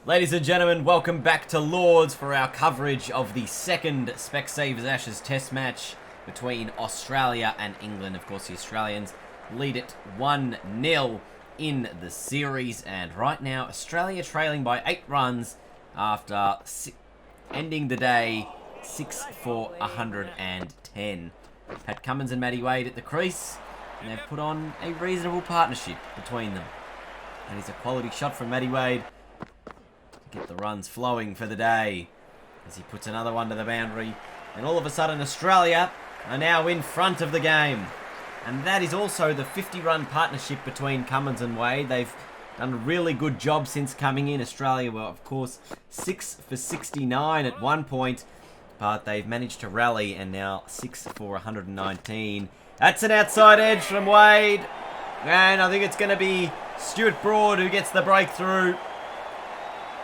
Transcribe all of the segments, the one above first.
Ladies and gentlemen, welcome back to Lords for our coverage of the second Specsavers Ashes Test match between Australia and England. Of course, the Australians lead it 1-0 in the series, and right now Australia trailing by 8 runs after ending the day 6 for 110. Pat Cummins and Matty Wade at the crease, and they've put on a reasonable partnership between them. And it's a quality shot from Matty Wade. Get the runs flowing for the day as he puts another one to the boundary, and all of a sudden Australia are now in front of the game. And that is also the 50-run partnership between Cummins and Wade. They've done a really good job since coming in. Australia were, of course, 6 for 69 at one point, but they've managed to rally and now 6 for 119. That's an outside edge from Wade, and I think it's going to be Stuart Broad who gets the breakthrough.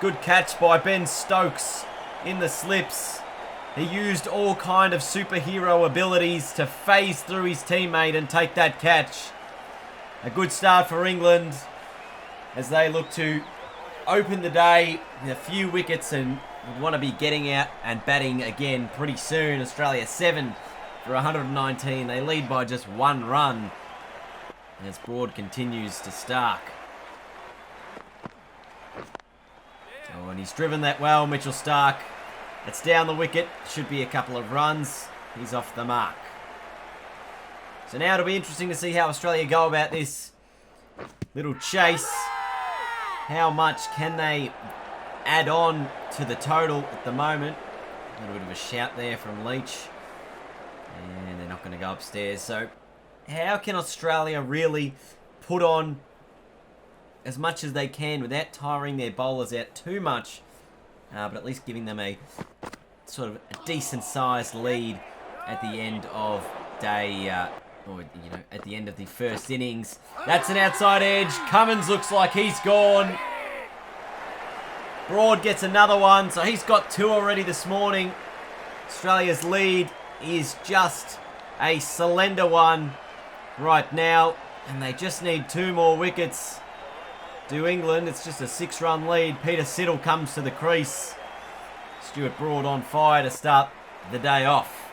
Good catch by Ben Stokes in the slips. He used all kind of superhero abilities to phase through his teammate and take that catch. A good start for England as they look to open the day with a few wickets and would want to be getting out and batting again pretty soon. Australia 7 for 119. They lead by just 1 run as Broad continues to Stark. Oh, and he's driven that well, Mitchell Stark. It's down the wicket. Should be a couple of runs. He's off the mark. So now it'll be interesting to see how Australia go about this little chase. How much can they add on to the total at the moment? A little bit of a shout there from Leach. And they're not going to go upstairs. So how can Australia really put on as much as they can without tiring their bowlers out too much, but at least giving them a sort of a decent sized lead at the end of day, at the end of the first innings. That's an outside edge. Cummins looks like he's gone. Broad gets another one, so he's got 2 already this morning. Australia's lead is just a slender one right now, and they just need 2 more wickets. To England, it's just a 6-run lead. Peter Siddle comes to the crease. Stuart Broad on fire to start the day off.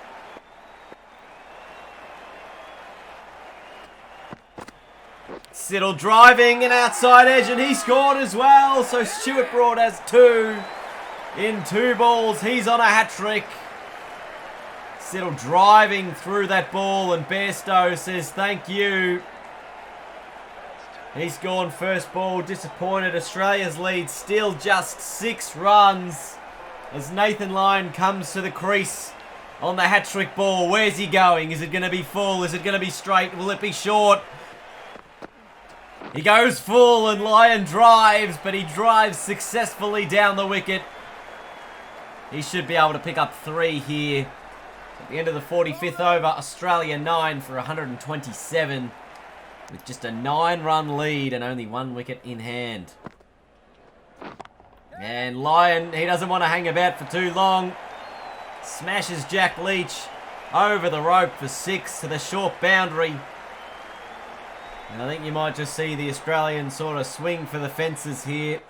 Siddle driving an outside edge, and he scored as well. So Stuart Broad has 2 in 2 balls. He's on a hat-trick. Siddle driving through that ball, and Bairstow says thank you. He's gone first ball, disappointed. Australia's lead still just 6 runs as Nathan Lyon comes to the crease on the hat-trick ball. Where's he going? Is it going to be full? Is it going to be straight? Will it be short? He goes full and Lyon drives, but he drives successfully down the wicket. He should be able to pick up 3 here. At the end of the 45th over, Australia 9 for 127. With just a 9-run lead and only 1 wicket in hand. And Lyon, he doesn't want to hang about for too long. Smashes Jack Leach over the rope for 6 to the short boundary. And I think you might just see the Australians sort of swing for the fences here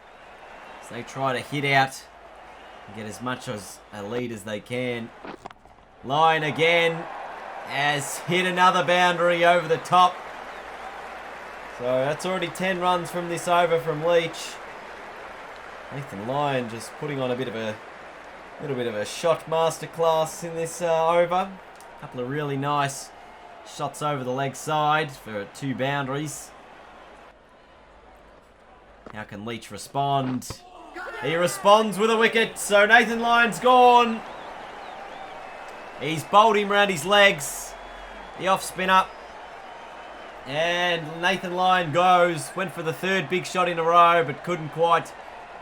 as they try to hit out and get as much as a lead as they can. Lyon again has hit another boundary over the top. So that's already 10 runs from this over from Leach. Nathan Lyon just putting on a little bit of a shot masterclass in this over. A couple of really nice shots over the leg side for 2 boundaries. How can Leach respond? He responds with a wicket, so Nathan Lyon's gone. He's bowled him around his legs. The off spin up. And Nathan Lyon went for the 3rd big shot in a row, but couldn't quite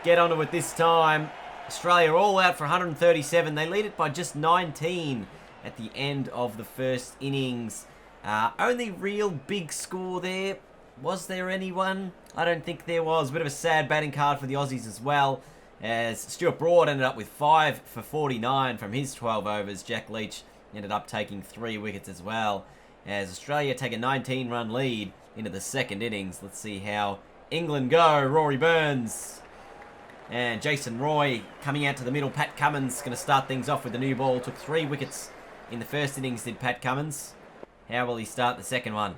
get onto it this time. Australia all out for 137. They lead it by just 19 at the end of the first innings. Only real big score there. Was there anyone? I don't think there was. Bit of a sad batting card for the Aussies as well, as Stuart Broad ended up with 5 for 49 from his 12 overs. Jack Leach ended up taking 3 wickets as well, as Australia take a 19-run lead into the second innings. Let's see how England go. Rory Burns And Jason Roy coming out to the middle. Pat Cummins going to start things off with the new ball. Took 3 wickets in the first innings, did Pat Cummins. How will he start the second one?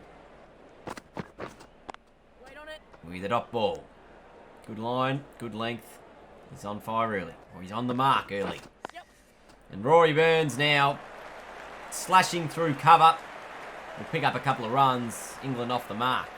With a dot ball. Good line, good length. He's on fire early. Or he's on the mark early. And Rory Burns now slashing through cover. Will pick up a couple of runs. England off the mark.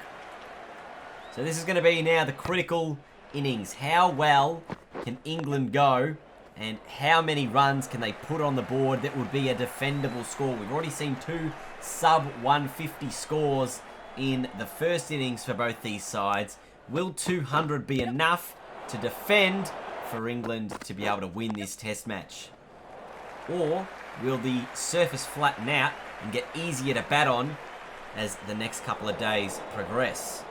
So this is going to be now the critical innings. How well can England go, and how many runs can they put on the board that would be a defendable score? We've already seen 2 sub-150 scores in the first innings for both these sides. Will 200 be enough to defend for England to be able to win this test match? Or will the surface flatten out and get easier to bat on as the next couple of days progress?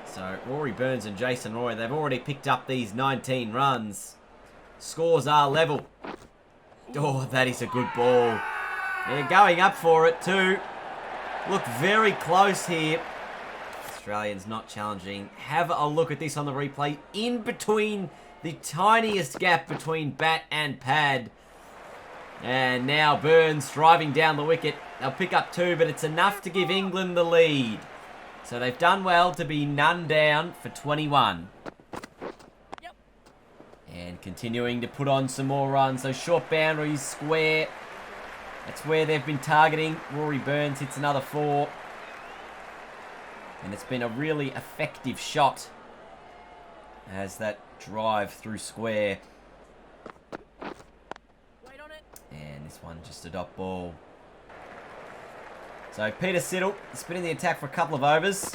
So Rory Burns and Jason Roy, they've already picked up these 19 runs. Scores are level. Oh, that is a good ball. They're going up for it too. Look very close here. Australians not challenging. Have a look at this on the replay. In between the tiniest gap between bat and pad. And now Burns driving down the wicket. They'll pick up 2, but it's enough to give England the lead. So they've done well to be none down for 21. Yep. And continuing to put on some more runs. So short boundaries, square. That's where they've been targeting. Rory Burns hits another 4. And it's been a really effective shot as that drive through square. Wait on it. And this one just a dot ball. So Peter Siddle spinning the attack for a couple of overs.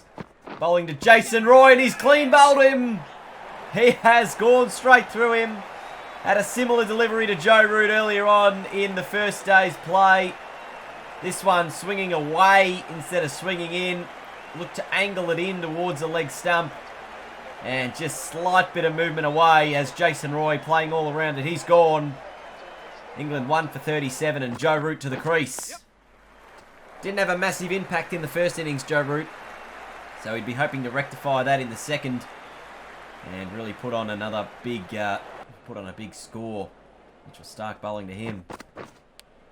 Bowling to Jason Roy, and he's clean bowled him. He has gone straight through him. Had a similar delivery to Joe Root earlier on in the first day's play. This one swinging away instead of swinging in. Looked to angle it in towards the leg stump. And just slight bit of movement away as Jason Roy playing all around it. He's gone. England 1 for 37 and Joe Root to the crease. Didn't have a massive impact in the first innings, Joe Root. So he'd be hoping to rectify that in the second. And really put on another big, a big score. Mitchell Stark bowling to him.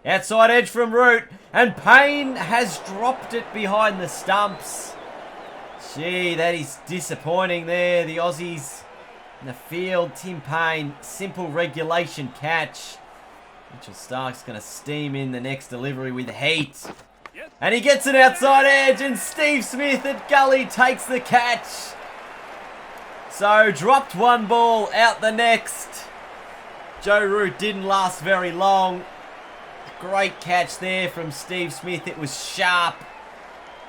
Outside edge from Root. And Payne has dropped it behind the stumps. Gee, that is disappointing there. The Aussies in the field. Tim Payne, simple regulation catch. Mitchell Stark's going to steam in the next delivery with heat. And he gets an outside edge, and Steve Smith at Gully takes the catch. So, dropped one ball, out the next. Joe Root didn't last very long. Great catch there from Steve Smith. It was sharp,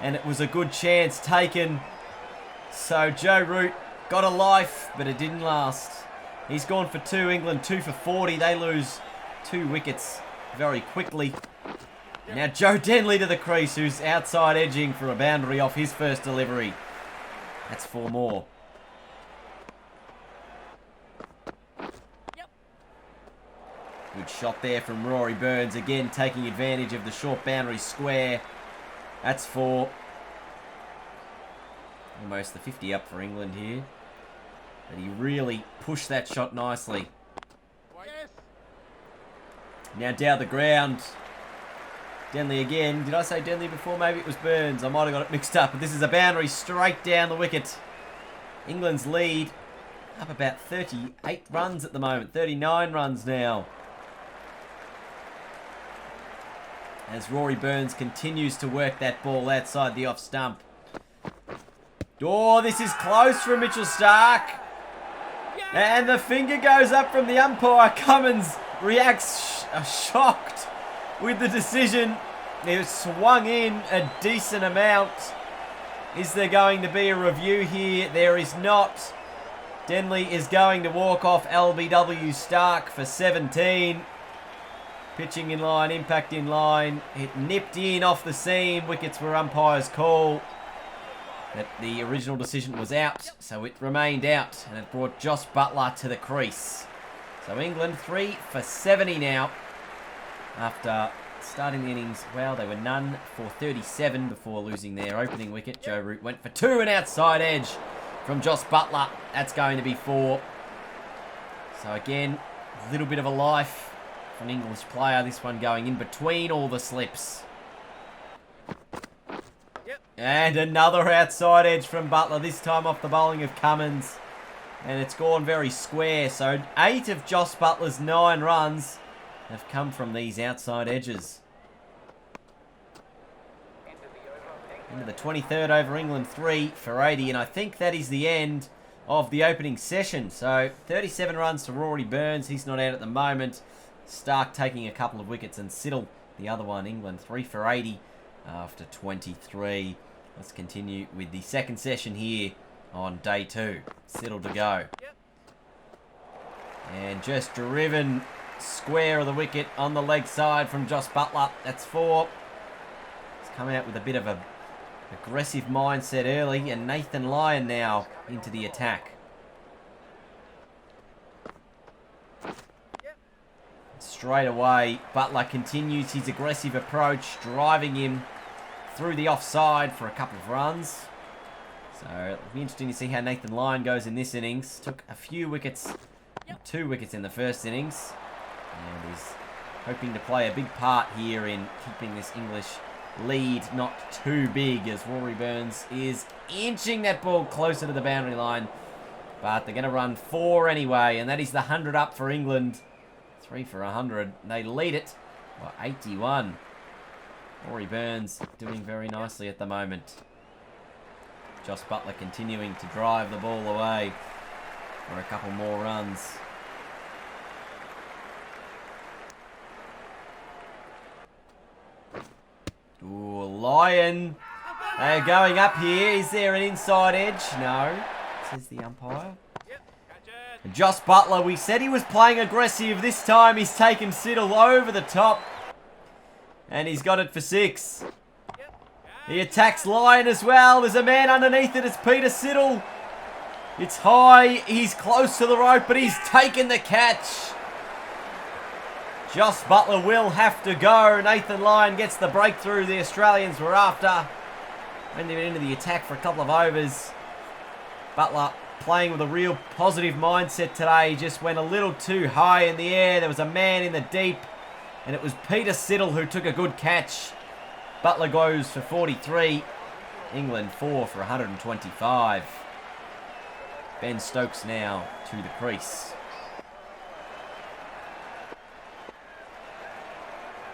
and it was a good chance taken. So, Joe Root got a life, but it didn't last. He's gone for 2, England 2 for 40. They lose 2 wickets very quickly. Now Joe Denley to the crease, who's outside edging for a boundary off his first delivery. That's 4 more. Good shot there from Rory Burns, again taking advantage of the short boundary square. That's 4. Almost the 50 up for England here. But he really pushed that shot nicely. Now down the ground. Denley again. Did I say Denley before? Maybe it was Burns. I might have got it mixed up. But this is a boundary straight down the wicket. England's lead up about 38 runs at the moment. 39 runs now. As Rory Burns continues to work that ball outside the off stump. Oh, this is close from Mitchell Stark. And the finger goes up from the umpire. Cummins reacts shocked with the decision. It swung in a decent amount. Is there going to be a review here? There is not. Denley is going to walk off LBW Stark for 17. Pitching in line, impact in line. It nipped in off the seam. Wickets were umpire's call. But the original decision was out, so it remained out. And it brought Josh Butler to the crease. So England 3 for 70 now. After starting the innings, well, they were none for 37 before losing their opening wicket. Joe Root went for 2, an outside edge from Josh Butler. That's going to be 4. So again, a little bit of a life for an English player. This one going in between all the slips. And another outside edge from Butler, this time off the bowling of Cummins. And it's gone very square. So 8 of Joss Butler's 9 runs have come from these outside edges. Into the 23rd over England, 3 for 80. And I think that is the end of the opening session. So 37 runs to Rory Burns. He's not out at the moment. Stark taking a couple of wickets, and Siddle, the other one. England 3 for 80 after 23. Let's continue with the second session here on day 2. Siddle to go. And just driven square of the wicket on the leg side from Joss Butler. That's 4. He's come out with a bit of a aggressive mindset early, and Nathan Lyon now into the attack. Straight away, Butler continues his aggressive approach, driving him through the offside for a couple of runs. So it'll be interesting to see how Nathan Lyon goes in this innings. Took a few wickets, 2 wickets in the first innings, and is hoping to play a big part here in keeping this English lead not too big, as Rory Burns is inching that ball closer to the boundary line. But they're going to run 4 anyway, and that is the 100 up for England. 3 for 100. They lead it by 81. Rory Burns doing very nicely at the moment. Joss Butler continuing to drive the ball away for a couple more runs. Ooh, Lyon. They're going up here. Is there an inside edge? No, says the umpire. And Joss Butler, we said he was playing aggressive. This time he's taken Siddle over the top. And he's got it for 6. He attacks Lyon as well. There's a man underneath it. It's Peter Siddle. It's high. He's close to the rope, but he's taken the catch. Joss Butler will have to go. Nathan Lyon gets the breakthrough the Australians were after. When they went into the attack for a couple of overs. Butler playing with a real positive mindset today. He just went a little too high in the air. There was a man in the deep, and it was Peter Siddle who took a good catch. Butler goes for 43. England 4 for 125. Ben Stokes now to the crease.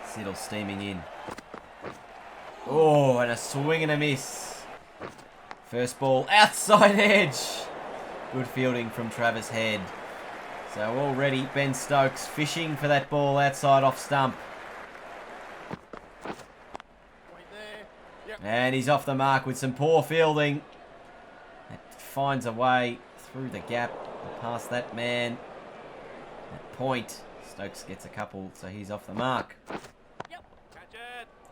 Siddle steaming in. Oh, and a swing and a miss. First ball outside edge. Good fielding from Travis Head. So already Ben Stokes fishing for that ball outside off stump. And he's off the mark with some poor fielding. It finds a way through the gap past that man. At point, Stokes gets a couple, so he's off the mark.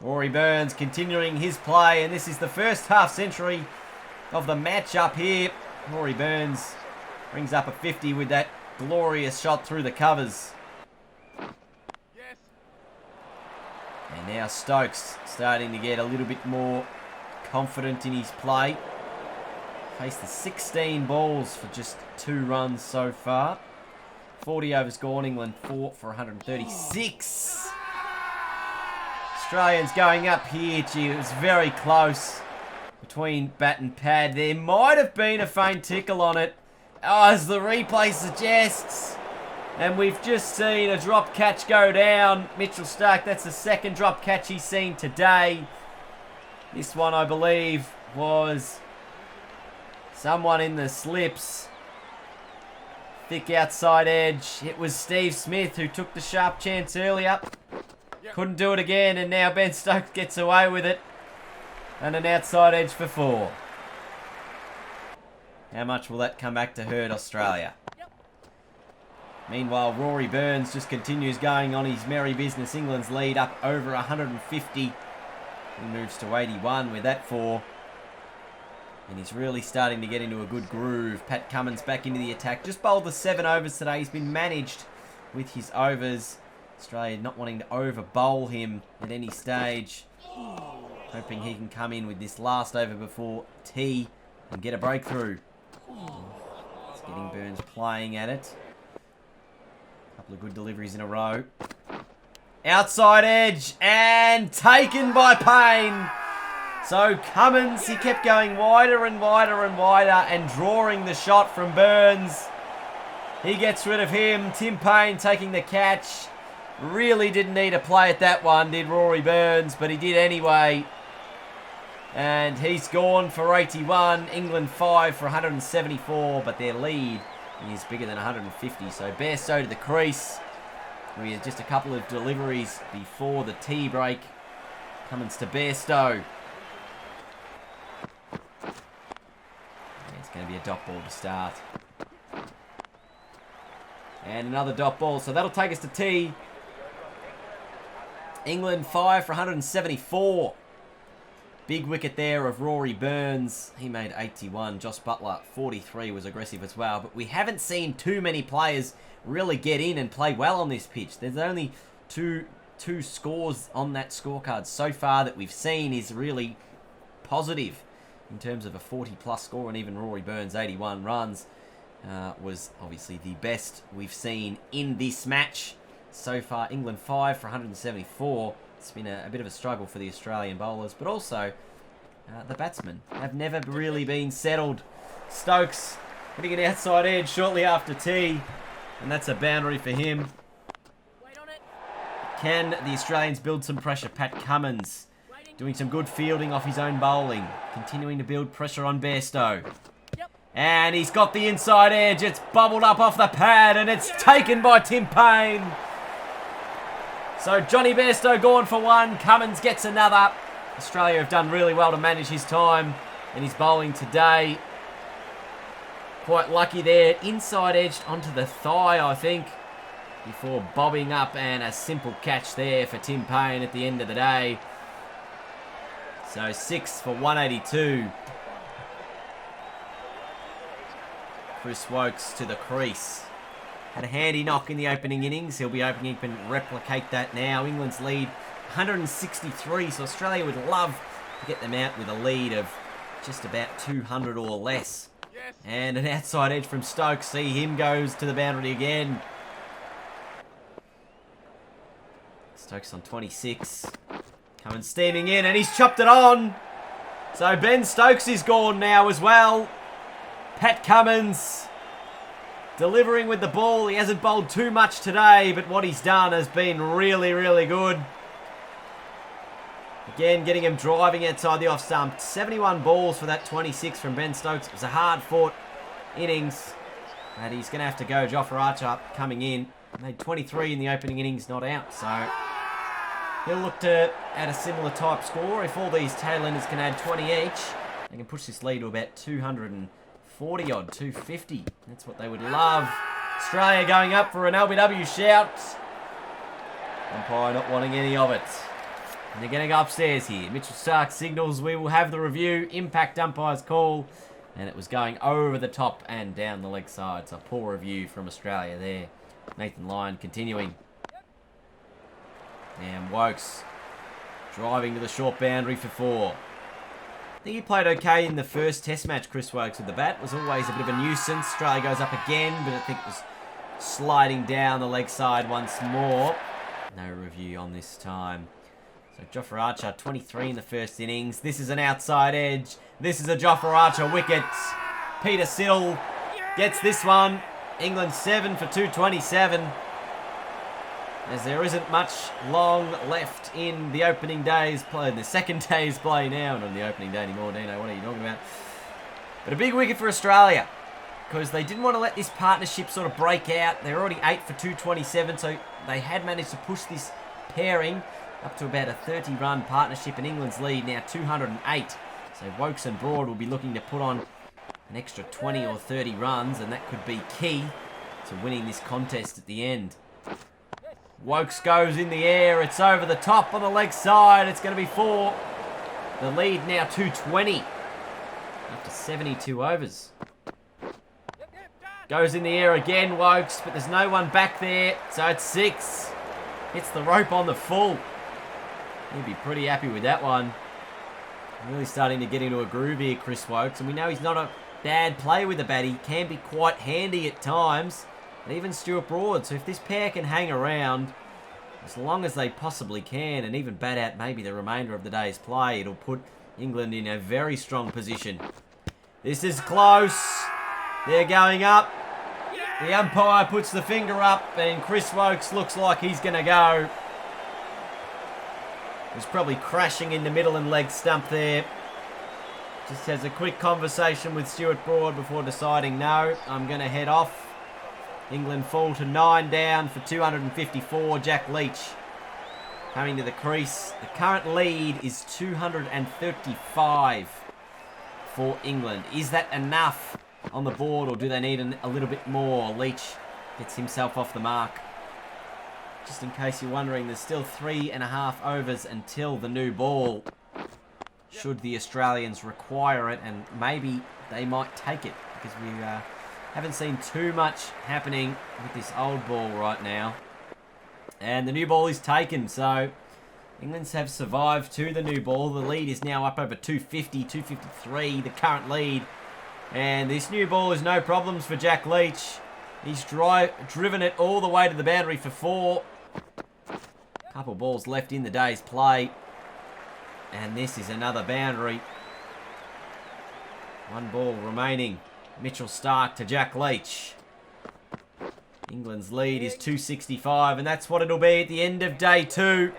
Rory Burns continuing his play, and this is the first half century of the match up here. Rory Burns brings up a 50 with that glorious shot through the covers. And now Stokes starting to get a little bit more confident in his play. Faced the 16 balls for just 2 runs so far. 40 overs gone, England 4 for 136. Australians going up here. Gee, it was very close between bat and pad. There might have been a faint tickle on it, as the replay suggests. And we've just seen a drop catch go down. Mitchell Stark, that's the second drop catch he's seen today. This one, I believe, was someone in the slips. Thick outside edge. It was Steve Smith who took the sharp chance earlier. Couldn't do it again, and now Ben Stokes gets away with it. And an outside edge for 4. How much will that come back to hurt Australia? Meanwhile, Rory Burns just continues going on his merry business. England's lead up over 150. He moves to 81 with that 4. And he's really starting to get into a good groove. Pat Cummins back into the attack. Just bowled the 7 overs today. He's been managed with his overs. Australia not wanting to over bowl him at any stage. Hoping he can come in with this last over before tea and get a breakthrough. It's getting Burns playing at it. Couple of good deliveries in a row. Outside edge and taken by Payne. So Cummins, he kept going wider and wider and wider and drawing the shot from Burns. He gets rid of him. Tim Payne taking the catch. Really didn't need a play at that one, did Rory Burns, but he did anyway. And he's gone for 81. England 5 for 174, but their lead is bigger than 150. So Bairstow to the crease. We had just a couple of deliveries before the tea break. Cummins to Bairstow. It's going to be a dot ball to start. And another dot ball. So that'll take us to tea. England 5 for 174. Big wicket there of Rory Burns. He made 81. Josh Buttler, 43, was aggressive as well. But we haven't seen too many players really get in and play well on this pitch. There's only two scores on that scorecard so far that we've seen is really positive in terms of a 40-plus score. And even Rory Burns, 81 runs, was obviously the best we've seen in this match so far. England 5 for 174. It's been a bit of a struggle for the Australian bowlers, but also the batsmen have never really been settled. Stokes hitting an outside edge shortly after tea, and that's a boundary for him. Can the Australians build some pressure? Pat Cummins doing some good fielding off his own bowling, continuing to build pressure on Bairstow. And he's got the inside edge. It's bubbled up off the pad, and it's taken by Tim Payne. So Johnny Bairstow gone for one. Cummins gets another. Australia have done really well to manage his time and his bowling today. Quite lucky there. Inside edged onto the thigh, I think, before bobbing up, and a simple catch there for Tim Payne at the end of the day. So 6 for 182. Chris Woakes to the crease. Had a handy knock in the opening innings. He'll be hoping he can replicate that now. England's lead 163, so Australia would love to get them out with a lead of just about 200 or less. Yes. And an outside edge from Stokes. See him goes to the boundary again. Stokes on 26. Coming steaming in, and he's chopped it on. So Ben Stokes is gone now as well. Pat Cummins delivering with the ball. He hasn't bowled too much today, but what he's done has been really, really good. Again, getting him driving outside the off stump. 71 balls for that 26 from Ben Stokes. It was a hard-fought innings, and he's going to have to go. Jofra Archer coming in. Made 23 in the opening innings, not out. So he'll look to add a similar type score. If all these tail-enders can add 20 each, they can push this lead to about 240 odd, 250. That's what they would love. Australia going up for an LBW shout. Umpire not wanting any of it. And they're going to go upstairs here. Mitchell Stark signals we will have the review. Impact umpire's call. And it was going over the top and down the leg side. So poor review from Australia there. Nathan Lyon continuing. And Woakes driving to the short boundary for 4. I think he played okay in the first test match, Chris Woakes, with the bat. Was always a bit of a nuisance. Australia goes up again, but I think it was sliding down the leg side once more. No review on this time. So Jofra Archer, 23 in the first innings. This is an outside edge. This is a Jofra Archer wicket. Peter Siddle gets this one. England 7 for 227. As there isn't much long left in the opening day's play, in the second day's play now, not in the opening day anymore, Dino, what are you talking about? But a big wicket for Australia, because they didn't want to let this partnership sort of break out. They're already 8 for 227, so they had managed to push this pairing up to about a 30-run partnership, and England's lead now 208. So Woakes and Broad will be looking to put on an extra 20 or 30 runs, and that could be key to winning this contest at the end. Woakes goes in the air. It's over the top on the leg side. It's going to be 4. The lead now 220 after 72 overs. Goes in the air again, Woakes, but there's no one back there, so it's 6. Hits the rope on the full. He'd be pretty happy with that one. Really starting to get into a groove here, Chris Woakes, and we know he's not a bad player with the bat. He can be quite handy at times. and even Stuart Broad. So if this pair can hang around as long as they possibly can, and even bat out maybe the remainder of the day's play, it'll put England in a very strong position. This is close. They're going up. The umpire puts the finger up, and Chris Wokes looks like he's going to go. He's probably crashing in the middle and leg stump there. Just has a quick conversation with Stuart Broad before deciding, no, I'm going to head off. England fall to 9 down for 254. Jack Leach coming to the crease. The current lead is 235 for England. Is that enough on the board, or do they need a little bit more? Leach gets himself off the mark. Just in case you're wondering, there's still 3.5 overs until the new ball. Should the Australians require it, and maybe they might take it, because we haven't seen too much happening with this old ball right now. And the new ball is taken, so England have survived to the new ball. The lead is now up over 250, 253, the current lead. And this new ball is no problems for Jack Leach. He's driven it all the way to the boundary for 4. Couple balls left in the day's play. And this is another boundary. 1 ball remaining. Mitchell Starc to Jack Leach. England's lead is 265, and that's what it'll be at the end of day 2.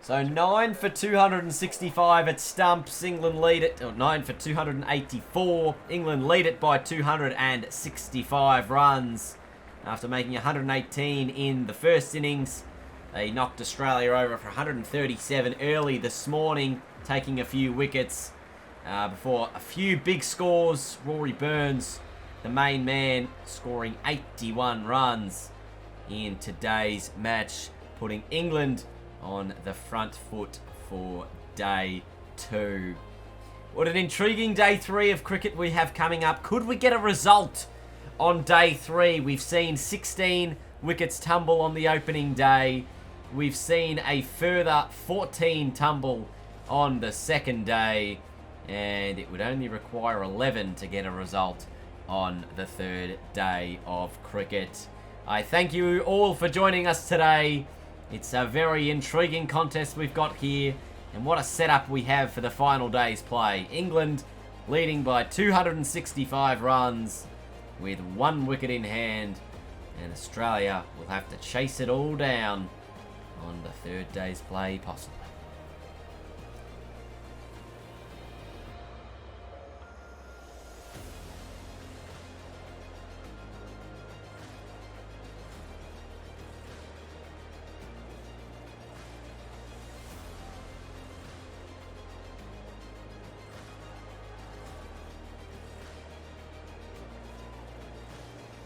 So 9 for 265 at stumps. England lead it, or 9 for 284. England lead it by 265 runs. After making 118 in the first innings, they knocked Australia over for 137 early this morning, taking a few wickets. Before a few big scores, Rory Burns, the main man, scoring 81 runs in today's match, putting England on the front foot for day 2. What an intriguing day 3 of cricket we have coming up. Could we get a result on day 3? We've seen 16 wickets tumble on the opening day. We've seen a further 14 tumble on the second day. And it would only require 11 to get a result on the third day of cricket. I thank you all for joining us today. It's a very intriguing contest we've got here, and what a setup we have for the final day's play. England leading by 265 runs with 1 wicket in hand, and Australia will have to chase it all down on the third day's play possibly.